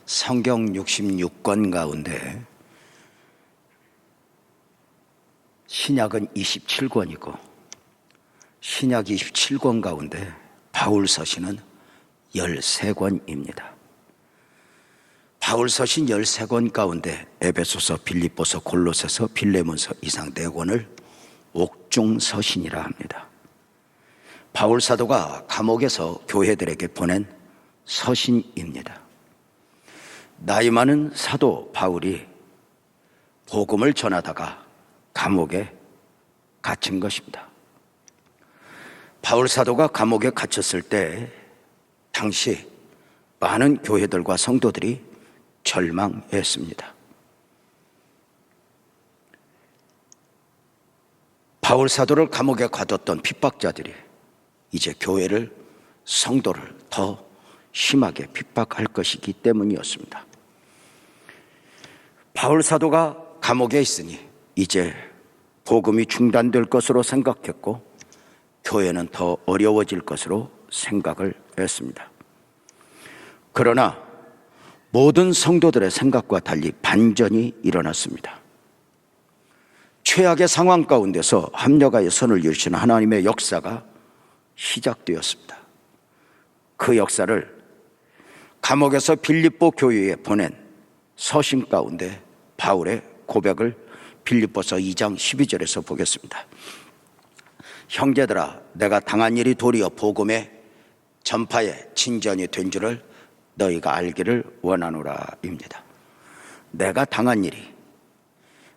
성경 66권 가운데 신약은 27권이고 신약 27권 가운데 바울 서신은 13권입니다. 바울 서신 13권 가운데 에베소서, 빌립보서, 골로새서, 빌레몬서 이상 4권을 옥중 서신이라 합니다. 바울 사도가 감옥에서 교회들에게 보낸 서신입니다. 나이 많은 사도 바울이 복음을 전하다가 감옥에 갇힌 것입니다. 바울 사도가 감옥에 갇혔을 때 당시 많은 교회들과 성도들이 절망했습니다. 바울 사도를 감옥에 가뒀던 핍박자들이 이제 교회를, 성도를 더 심하게 핍박할 것이기 때문이었습니다. 바울 사도가 감옥에 있으니 이제 복음이 중단될 것으로 생각했고 교회는 더 어려워질 것으로 생각을 했습니다. 그러나 모든 성도들의 생각과 달리 반전이 일어났습니다. 최악의 상황 가운데서 합력하여 선을 이루시는 하나님의 역사가 시작되었습니다. 그 역사를 감옥에서 빌립보 교회에 보낸 서신 가운데 바울의 고백을 빌립보서 2장 12절에서 보겠습니다. 형제들아, 내가 당한 일이 도리어 복음의 전파에 진전이 된 줄을 너희가 알기를 원하노라 입니다. 내가 당한 일이,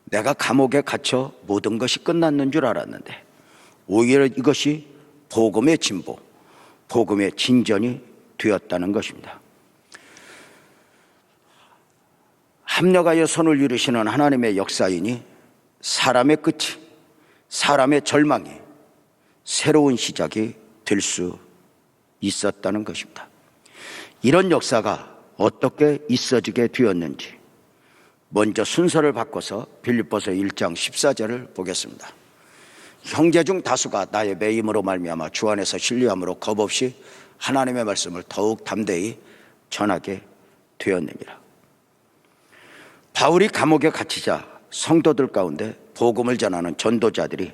내가 감옥에 갇혀 모든 것이 끝났는 줄 알았는데 오히려 이것이 복음의 진보, 복음의 진전이 되었다는 것입니다. 합력하여 선을 이루시는 하나님의 역사이니 사람의 끝이, 사람의 절망이 새로운 시작이 될 수 있었다는 것입니다. 이런 역사가 어떻게 있어지게 되었는지 먼저 순서를 바꿔서 빌립보서 1장 14절을 보겠습니다. 형제 중 다수가 나의 매임으로 말미암아 주 안에서 신뢰함으로 겁없이 하나님의 말씀을 더욱 담대히 전하게 되었느니라. 바울이 감옥에 갇히자 성도들 가운데 복음을 전하는 전도자들이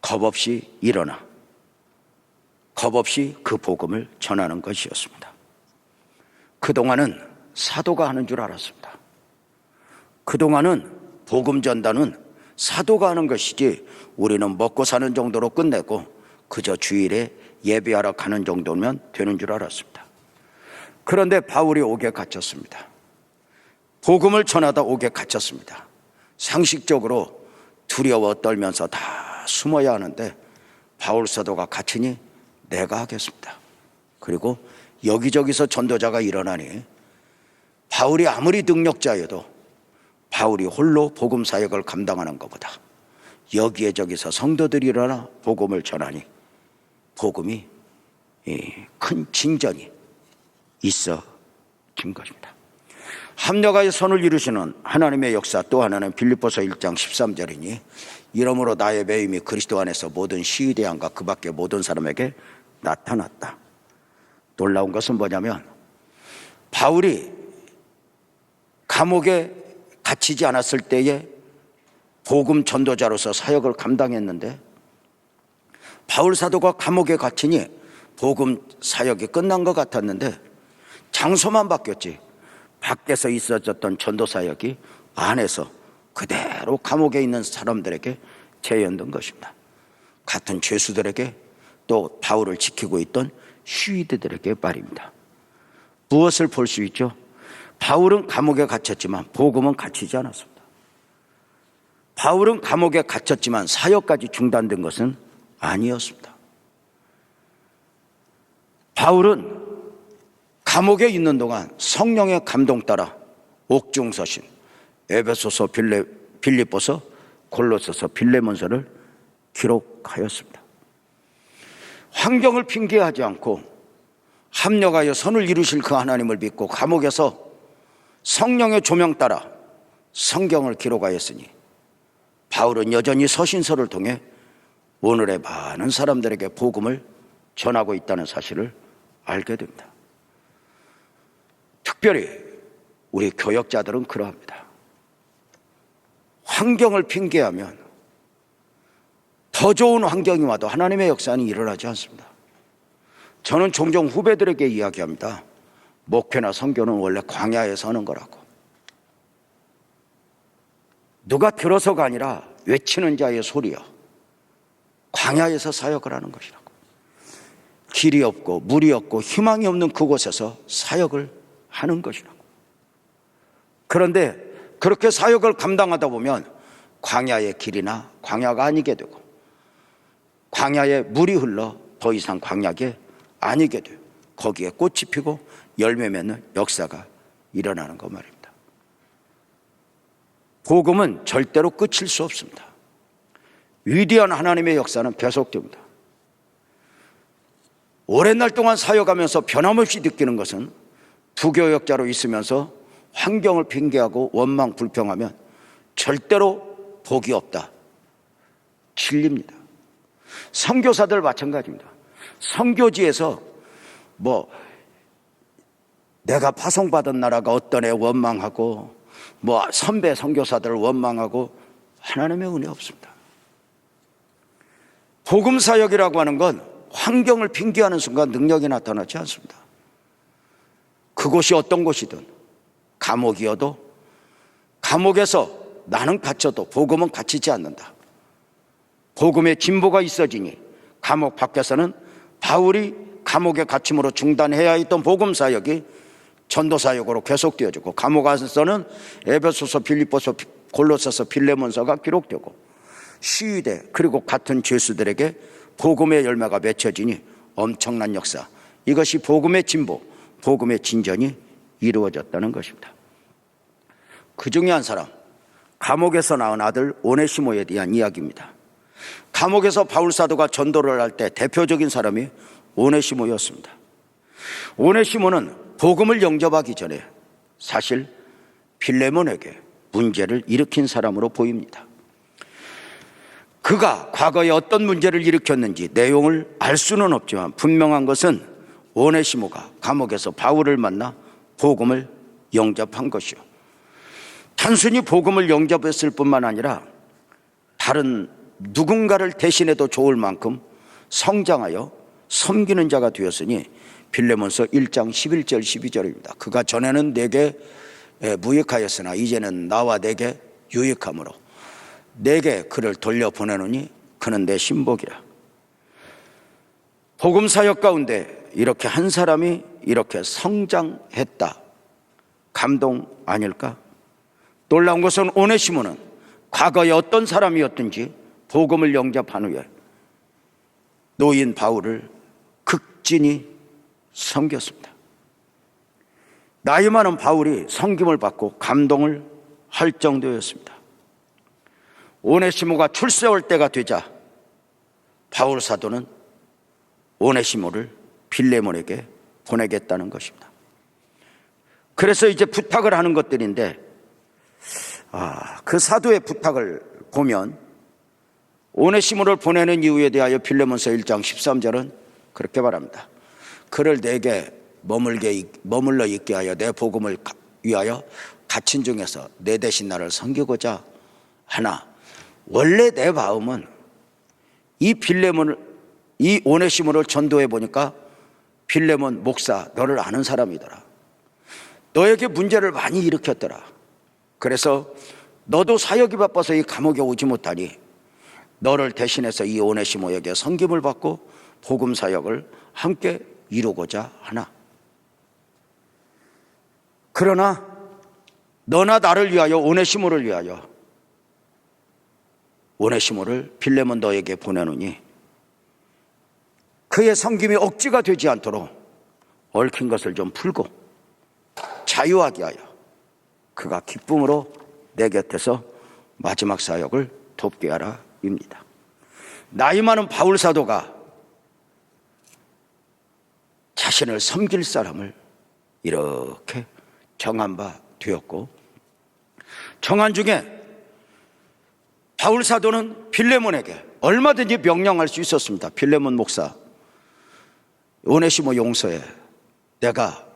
겁없이 일어나 겁없이 그 복음을 전하는 것이었습니다. 그동안은 사도가 하는 줄 알았습니다. 그동안은 복음 전단은 사도가 하는 것이지 우리는 먹고 사는 정도로 끝내고 그저 주일에 예배하러 가는 정도면 되는 줄 알았습니다. 그런데 바울이 옥에 갇혔습니다. 복음을 전하다 옥에 갇혔습니다. 상식적으로 두려워 떨면서 다 숨어야 하는데 바울 사도가 갇히니 내가 하겠습니다. 그리고 여기저기서 전도자가 일어나니 바울이 아무리 능력자여도 바울이 홀로 복음 사역을 감당하는 것보다 여기에 저기서 성도들이 일어나 복음을 전하니 복음이 큰 진전이 있어진 것입니다. 합력하여 선을 이루시는 하나님의 역사 또 하나는 빌립보서 1장 13절이니 이러므로 나의 매임이 그리스도 안에서 모든 시위대왕과 그 밖의 모든 사람에게 나타났다. 놀라운 것은 뭐냐면 바울이 감옥에 갇히지 않았을 때에 복음 전도자로서 사역을 감당했는데 바울 사도가 감옥에 갇히니 복음 사역이 끝난 것 같았는데 장소만 바뀌었지 밖에서 있어졌던 전도 사역이 안에서 그대로 감옥에 있는 사람들에게 재현된 것입니다. 같은 죄수들에게 또 바울을 지키고 있던 슈이드들에게 말입니다. 무엇을 볼 수 있죠? 바울은 감옥에 갇혔지만 복음은 갇히지 않았습니다. 바울은 감옥에 갇혔지만 사역까지 중단된 것은 아니었습니다. 바울은 감옥에 있는 동안 성령의 감동 따라 옥중 서신, 에베소서, 빌립보서, 골로새서, 빌레몬서를 기록하였습니다. 환경을 핑계하지 않고 합력하여 선을 이루실 그 하나님을 믿고 감옥에서 성령의 조명 따라 성경을 기록하였으니 바울은 여전히 서신서를 통해 오늘의 많은 사람들에게 복음을 전하고 있다는 사실을 알게 됩니다. 특별히 우리 교역자들은 그러합니다. 환경을 핑계하면 더 좋은 환경이 와도 하나님의 역사는 일어나지 않습니다. 저는 종종 후배들에게 이야기합니다. 목회나 선교는 원래 광야에서 하는 거라고. 누가 들어서가 아니라 외치는 자의 소리여. 광야에서 사역을 하는 것이라고. 길이 없고 물이 없고 희망이 없는 그곳에서 사역을 하는 것이라고. 그런데 그렇게 사역을 감당하다 보면 광야의 길이나 광야가 아니게 되고, 광야에 물이 흘러 더 이상 광야가 아니게 돼요. 거기에 꽃이 피고 열매 맺는 역사가 일어나는 것 말입니다. 복음은 절대로 끝일 수 없습니다. 위대한 하나님의 역사는 계속됩니다. 오랜 날 동안 사역하면서 변함없이 느끼는 것은, 부교역자로 있으면서 환경을 핑계하고 원망 불평하면 절대로 복이 없다. 진리입니다. 선교사들 마찬가지입니다. 선교지에서 내가 파송받은 나라가 어떤 애 원망하고, 선배 선교사들 원망하고, 하나님의 은혜 없습니다. 복음 사역이라고 하는 건 환경을 핑계하는 순간 능력이 나타나지 않습니다. 그곳이 어떤 곳이든, 감옥이어도 감옥에서 나는 갇혀도 복음은 갇히지 않는다. 복음의 진보가 있어지니 감옥 밖에서는 바울이 감옥에 갇힘으로 중단해야 했던 복음 사역이 전도 사역으로 계속되어지고, 감옥 안에서는 에베소서, 빌립보서, 골로새서, 빌레몬서가 기록되고, 시위대 그리고 같은 죄수들에게 복음의 열매가 맺혀지니 엄청난 역사, 이것이 복음의 진보, 복음의 진전이 이루어졌다는 것입니다. 그 중에 한 사람, 감옥에서 낳은 아들 오네시모에 대한 이야기입니다. 감옥에서 바울 사도가 전도를 할 때 대표적인 사람이 오네시모였습니다. 오네시모는 복음을 영접하기 전에 사실 빌레몬에게 문제를 일으킨 사람으로 보입니다. 그가 과거에 어떤 문제를 일으켰는지 내용을 알 수는 없지만 분명한 것은 오네시모가 감옥에서 바울을 만나 복음을 영접한 것이요, 단순히 복음을 영접했을 뿐만 아니라 다른 누군가를 대신해도 좋을 만큼 성장하여 섬기는 자가 되었으니, 빌레몬서 1장 11절 12절입니다. 그가 전에는 내게 무익하였으나 이제는 나와 내게 유익함으로 내게 그를 돌려보내노니 그는 내 신복이라. 복음 사역 가운데 이렇게 한 사람이 이렇게 성장했다. 감동 아닐까? 놀라운 것은 오네시모는 과거에 어떤 사람이었든지 복음을 영접한 후에 노인 바울을 극진히 섬겼습니다. 나이 많은 바울이 섬김을 받고 감동을 할 정도였습니다. 오네시모가 출세할 때가 되자 바울 사도는 오네시모를 빌레몬에게 보내겠다는 것입니다. 그래서 이제 부탁을 하는 것들인데, 그 사도의 부탁을 보면 오네시모를 보내는 이유에 대하여 빌레몬서 1장 13절은 그렇게 말합니다. 그를 내게 머물러 있게 하여 내 복음을 위하여 갇힌 중에서 내 대신 나를 섬기고자 하나, 원래 내 마음은 이 오네시모를 전도해 보니까 빌레몬 목사, 너를 아는 사람이더라. 너에게 문제를 많이 일으켰더라. 그래서 너도 사역이 바빠서 이 감옥에 오지 못하니 너를 대신해서 이 오네시모에게 섬김을 받고 복음 사역을 함께 이루고자 하나. 그러나 너나 나를 위하여 오네시모를 위하여 오네시모를 빌레몬 너에게 보내노니 그의 섬김이 억지가 되지 않도록 얽힌 것을 좀 풀고 자유하게 하여 그가 기쁨으로 내 곁에서 마지막 사역을 돕게 하라 입니다. 나이 많은 바울 사도가 자신을 섬길 사람을 이렇게 정한 바 되었고, 정한 중에 바울 사도는 빌레몬에게 얼마든지 명령할 수 있었습니다. 빌레몬 목사, 오네시모 용서해. 내가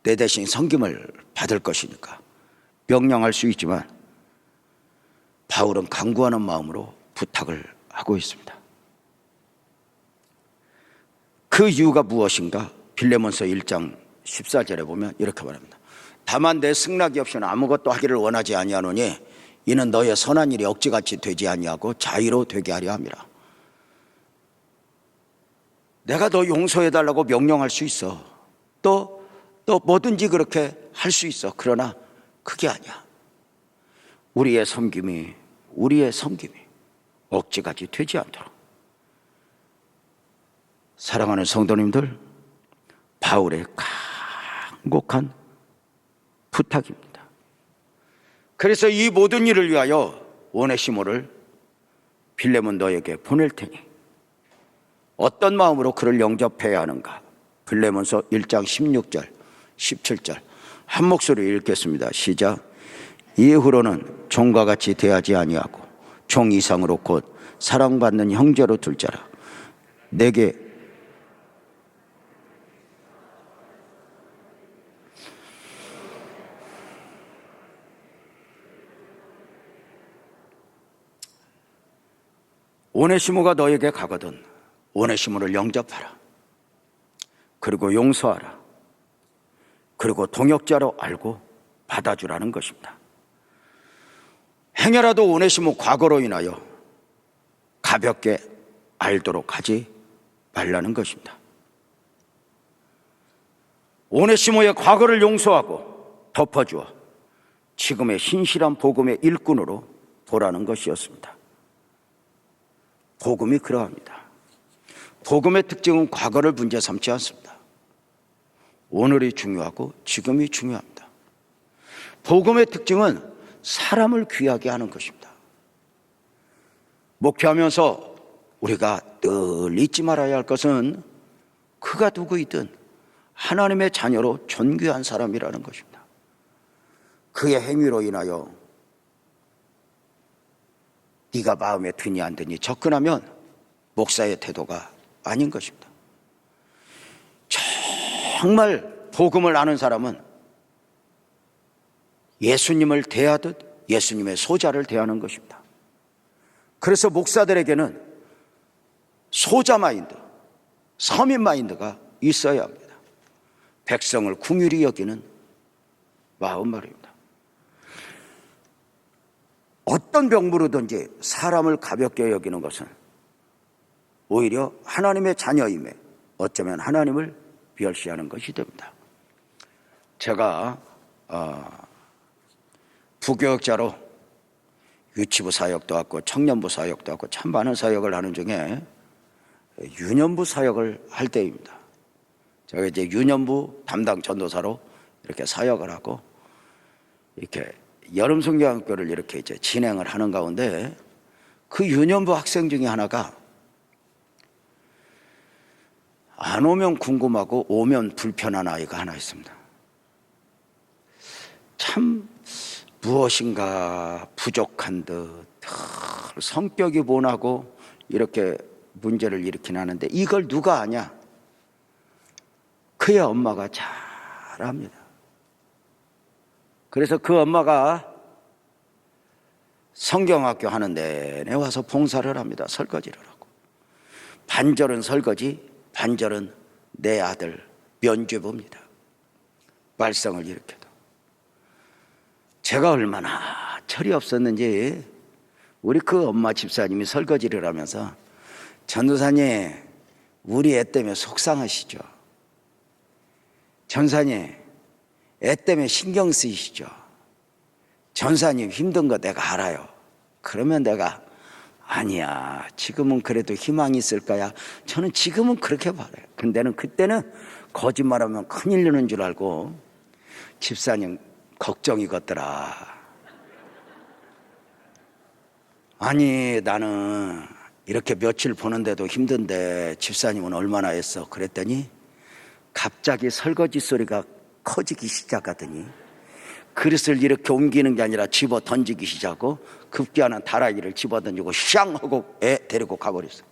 내 대신 섬김을 받을 것이니까 명령할 수 있지만 바울은 간구하는 마음으로 부탁을 하고 있습니다. 그 이유가 무엇인가? 빌레몬서 1장 14절에 보면 이렇게 말합니다. 다만 내 승낙이 없이는 아무것도 하기를 원하지 아니하노니 이는 너의 선한 일이 억지같이 되지 아니하고 자의로 되게 하려 함이라. 내가 너 용서해달라고 명령할 수 있어. 또 뭐든지 그렇게 할 수 있어. 그러나 그게 아니야. 우리의 섬김이 억지같이 되지 않도록. 사랑하는 성도님들, 바울의 간곡한 부탁입니다. 그래서 이 모든 일을 위하여 오네시모를 빌레몬 너에게 보낼 테니 어떤 마음으로 그를 영접해야 하는가? 빌레몬서 1장 16절 17절 한 목소리 읽겠습니다. 시작. 이후로는 종과 같이 대하지 아니하고 종 이상으로 곧 사랑받는 형제로 둘 자라. 내게 오네시모가 너에게 가거든 오네시모를 영접하라. 그리고 용서하라. 그리고 동역자로 알고 받아주라는 것입니다. 행여라도 오네시모 과거로 인하여 가볍게 알도록 하지 말라는 것입니다. 오네시모의 과거를 용서하고 덮어주어 지금의 신실한 복음의 일꾼으로 보라는 것이었습니다. 복음이 그러합니다. 복음의 특징은 과거를 문제 삼지 않습니다. 오늘이 중요하고 지금이 중요합니다. 복음의 특징은 사람을 귀하게 하는 것입니다. 목회하면서 우리가 늘 잊지 말아야 할 것은 그가 누구이든 하나님의 자녀로 존귀한 사람이라는 것입니다. 그의 행위로 인하여 네가 마음에 드니 안 드니 접근하면 목사의 태도가 아닌 것입니다. 정말 복음을 아는 사람은 예수님을 대하듯 예수님의 소자를 대하는 것입니다. 그래서 목사들에게는 소자 마인드, 서민 마인드가 있어야 합니다. 백성을 긍휼히 여기는 마음 말입니다. 어떤 병부로든지 사람을 가볍게 여기는 것은 오히려 하나님의 자녀임에 어쩌면 하나님을 멸시하는 것이 됩니다. 제가 부교역자로 유치부 사역도 하고 청년부 사역도 하고 참 많은 사역을 하는 중에 유년부 사역을 할 때입니다. 제가 이제 유년부 담당 전도사로 이렇게 사역을 하고 이렇게 여름 성경학교를 이렇게 이제 진행을 하는 가운데 그 유년부 학생 중에 하나가 안 오면 궁금하고 오면 불편한 아이가 하나 있습니다. 참 무엇인가 부족한 듯 성격이 모나고 이렇게 문제를 일으키긴 하는데 이걸 누가 아냐? 그의 엄마가 잘 압니다. 그래서 그 엄마가 성경학교 하는 데에 와서 봉사를 합니다. 설거지를 하고. 반절은 설거지, 반절은 내 아들 면죄부입니다. 말썽을 일으켜도. 제가 얼마나 철이 없었는지 우리 그 엄마 집사님이 설거지를 하면서 전도사님 우리 애 때문에 속상하시죠? 전사님 애 때문에 신경 쓰이시죠? 전사님 힘든 거 내가 알아요. 그러면 내가 아니야 지금은 그래도 희망이 있을 거야. 저는 지금은 그렇게 바라요. 근데는 그때는 거짓말하면 큰일 나는 줄 알고 집사님 걱정이겠더라. 아니 나는 이렇게 며칠 보는데도 힘든데 집사님은 얼마나 했어? 그랬더니 갑자기 설거지 소리가 커지기 시작하더니 그릇을 이렇게 옮기는 게 아니라 집어 던지기 시작하고 급기야는 다라이를 집어 던지고 샹 하고 애 데리고 가버렸어.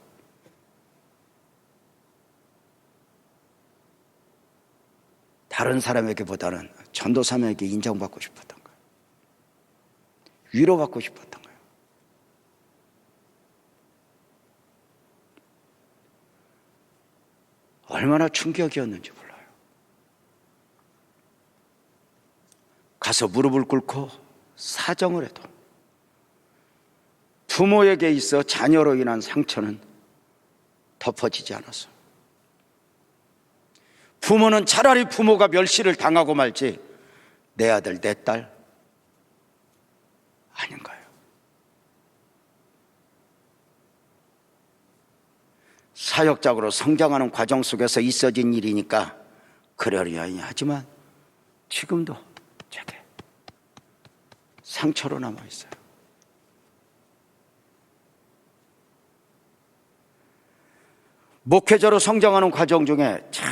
다른 사람에게보다는 전도사님에게 인정받고 싶었던 거예요. 위로받고 싶었던 거예요. 얼마나 충격이었는지 몰라요. 가서 무릎을 꿇고 사정을 해도 부모에게 있어 자녀로 인한 상처는 덮어지지 않았어요. 부모는 차라리 부모가 멸시를 당하고 말지 내 아들 내 딸 아닌가요? 사역적으로 성장하는 과정 속에서 있어진 일이니까 그러려니 하지만 지금도 제게 상처로 남아있어요. 목회자로 성장하는 과정 중에 참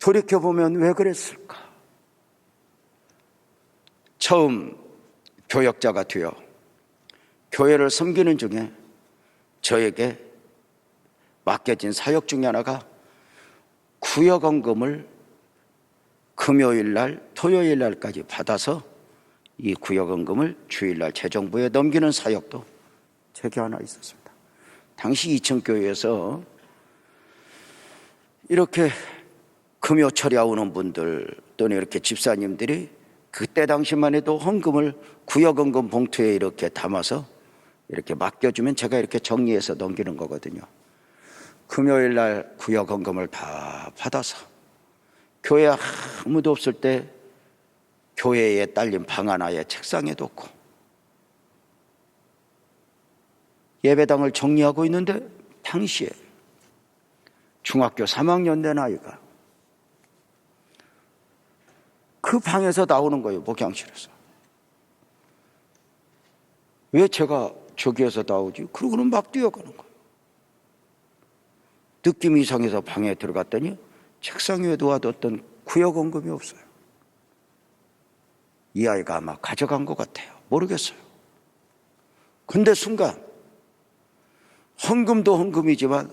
돌이켜보면 왜 그랬을까? 처음 교역자가 되어 교회를 섬기는 중에 저에게 맡겨진 사역 중에 하나가 구역헌금을 금요일날 토요일날까지 받아서 이 구역헌금을 주일날 재정부에 넘기는 사역도 제게 하나 있었습니다. 당시 이천교회에서 이렇게 금요철야 오는 분들 또는 이렇게 집사님들이 그때 당시만 해도 헌금을 구역헌금 봉투에 이렇게 담아서 이렇게 맡겨주면 제가 이렇게 정리해서 넘기는 거거든요. 금요일날 구역헌금을 다 받아서 교회 아무도 없을 때 교회에 딸린 방 하나에 책상에 놓고 예배당을 정리하고 있는데 당시에 중학교 3학년 된 아이가 그 방에서 나오는 거예요. 목양실에서. 왜 제가 저기에서 나오지? 그러고는 막 뛰어가는 거예요. 느낌이 이상해서 방에 들어갔더니 책상 위에 놓아뒀던 구역헌금이 없어요. 이 아이가 아마 가져간 것 같아요. 모르겠어요. 근데 순간 헌금도 헌금이지만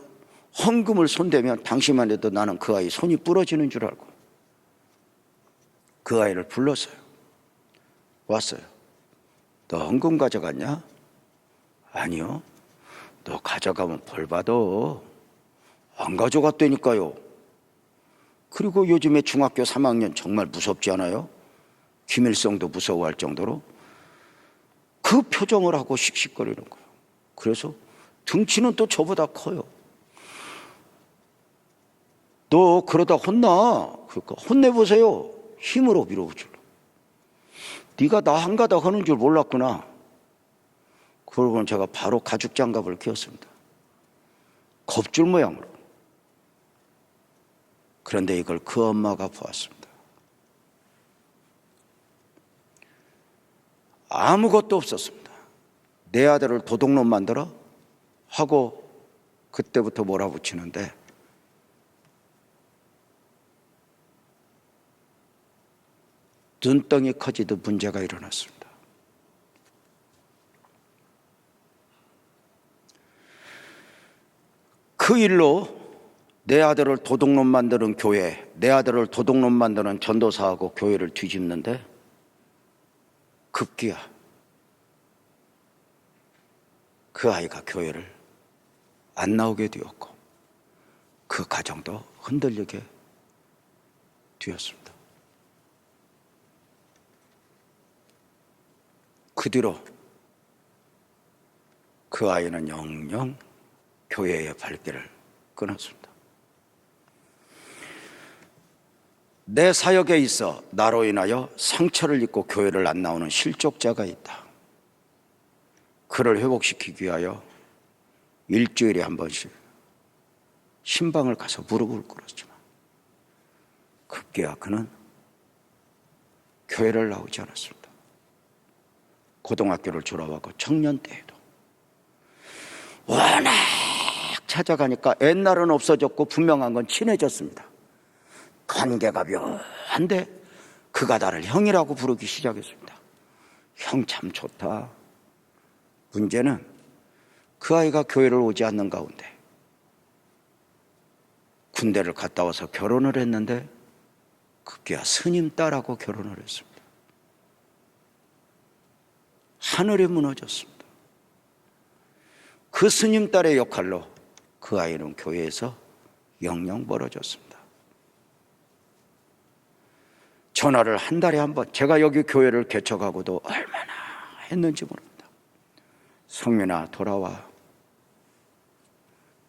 헌금을 손대면 당시만 해도 나는 그 아이 손이 부러지는 줄 알고 그 아이를 불렀어요. 왔어요. 너 헌금 가져갔냐? 아니요. 너 가져가면 벌 받아. 안 가져갔다니까요. 그리고 요즘에 중학교 3학년 정말 무섭지 않아요? 김일성도 무서워할 정도로 그 표정을 하고 씩씩거리는 거예요. 그래서 등치는 또 저보다 커요. 너 그러다 혼나. 그러니까 혼내보세요. 힘으로 밀어붙일러. 네가 나 한가닥 하는 줄 몰랐구나. 그러고는 제가 바로 가죽 장갑을 끼웠습니다. 겁줄 모양으로. 그런데 이걸 그 엄마가 보았습니다. 아무것도 없었습니다. 내 아들을 도둑놈 만들어? 하고 그때부터 몰아붙이는데 눈덩이 커지듯 문제가 일어났습니다. 그 일로 내 아들을 도둑놈 만드는 교회, 내 아들을 도둑놈 만드는 전도사하고 교회를 뒤집는데 급기야 그 아이가 교회를 안 나오게 되었고 그 가정도 흔들리게 되었습니다. 그 뒤로 그 아이는 영영 교회의 발길을 끊었습니다. 내 사역에 있어 나로 인하여 상처를 입고 교회를 안 나오는 실족자가 있다. 그를 회복시키기 위하여 일주일에 한 번씩 신방을 가서 무릎을 꿇었지만 급기야 그는 교회를 나오지 않았습니다. 고등학교를 졸업하고 청년 때에도 워낙 찾아가니까 옛날은 없어졌고 분명한 건 친해졌습니다. 관계가 묘한데 그가 나를 형이라고 부르기 시작했습니다. 형 참 좋다. 문제는 그 아이가 교회를 오지 않는 가운데 군대를 갔다 와서 결혼을 했는데 급기야 스님 딸하고 결혼을 했습니다. 하늘이 무너졌습니다. 그 스님 딸의 역할로 그 아이는 교회에서 영영 멀어졌습니다. 전화를 한 달에 한 번, 제가 여기 교회를 개척하고도 얼마나 했는지 모릅니다. 성민아 돌아와.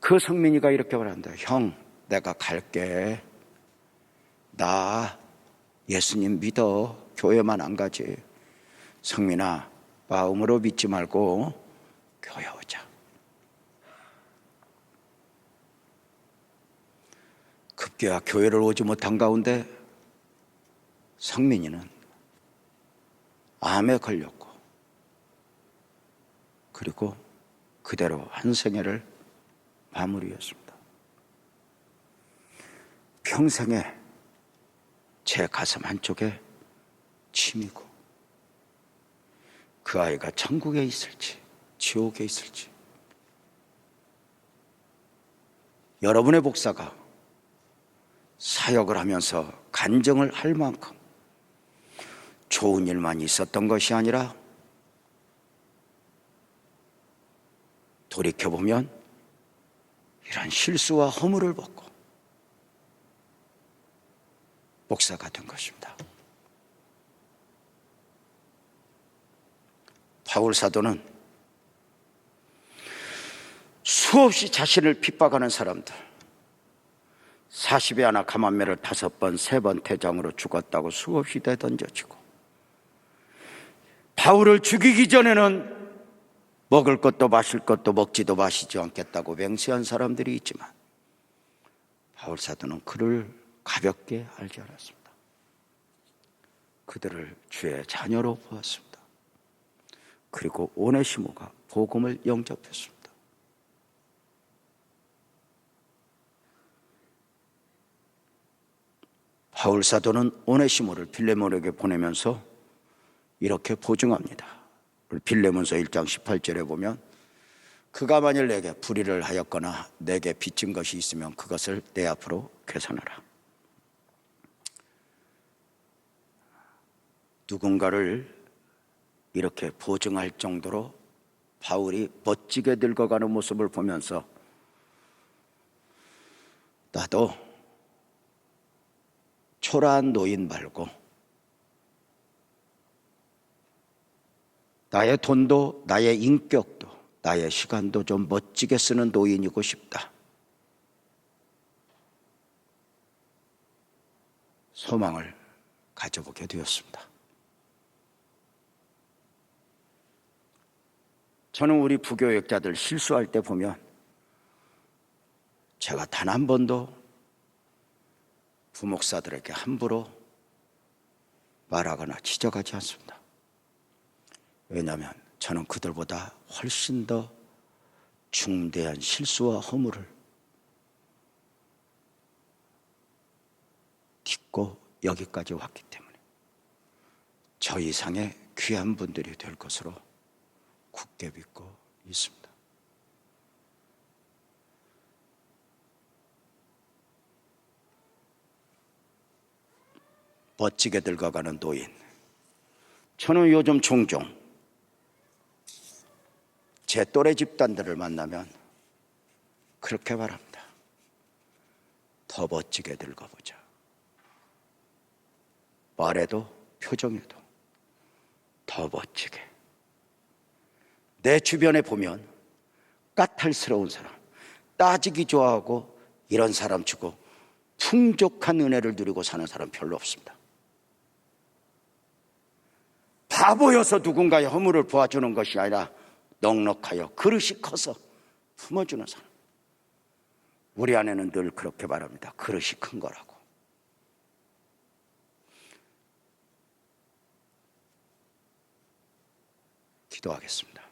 그 성민이가 이렇게 말한다. 형, 내가 갈게. 나 예수님 믿어. 교회만 안 가지. 성민아, 마음으로 믿지 말고 교회 오자. 급기야 교회를 오지 못한 가운데 성민이는 암에 걸렸고, 그리고 그대로 한 생애를 마무리했습니다. 평생에 제 가슴 한쪽에 침이고, 그 아이가 천국에 있을지 지옥에 있을지, 여러분의 목사가 사역을 하면서 간증을 할 만큼 좋은 일만 있었던 것이 아니라, 돌이켜보면 이런 실수와 허물을 벗고 목사가 된 것입니다. 바울 사도는 수없이 자신을 핍박하는 사람들, 40에 하나 가만매를 5번, 3번 태장으로 죽었다고 수없이 되던져지고, 바울을 죽이기 전에는 먹을 것도 마실 것도 먹지도 마시지 않겠다고 맹세한 사람들이 있지만, 바울 사도는 그를 가볍게 알지 않았습니다. 그들을 주의 자녀로 보았습니다. 그리고 오네시모가 복음을 영접했습니다. 바울 사도는 오네시모를 빌레몬에게 보내면서 이렇게 보증합니다. 빌레몬서 1장 18절에 보면, 그가 만일 내게 불의를 하였거나 내게 빚진 것이 있으면 그것을 내 앞으로 계산하라. 누군가를 이렇게 보증할 정도로 바울이 멋지게 늙어가는 모습을 보면서, 나도 초라한 노인 말고 나의 돈도 나의 인격도 나의 시간도 좀 멋지게 쓰는 노인이고 싶다. 소망을 가져보게 되었습니다. 저는 우리 부교역자들 실수할 때 보면 제가 단 한 번도 부목사들에게 함부로 말하거나 지적하지 않습니다. 왜냐하면 저는 그들보다 훨씬 더 중대한 실수와 허물을 딛고 여기까지 왔기 때문에 저 이상의 귀한 분들이 될 것으로 굳게 믿고 있습니다. 멋지게 늙어가는 노인, 저는 요즘 종종 제 또래 집단들을 만나면 그렇게 말합니다. 더 멋지게 늙어보자. 말에도 표정에도 더 멋지게. 내 주변에 보면 까탈스러운 사람, 따지기 좋아하고 이런 사람 치고 풍족한 은혜를 누리고 사는 사람 별로 없습니다. 바보여서 누군가의 허물을 보아주는 것이 아니라 넉넉하여 그릇이 커서 품어주는 사람. 우리 아내는 늘 그렇게 말합니다. 그릇이 큰 거라고. 기도하겠습니다.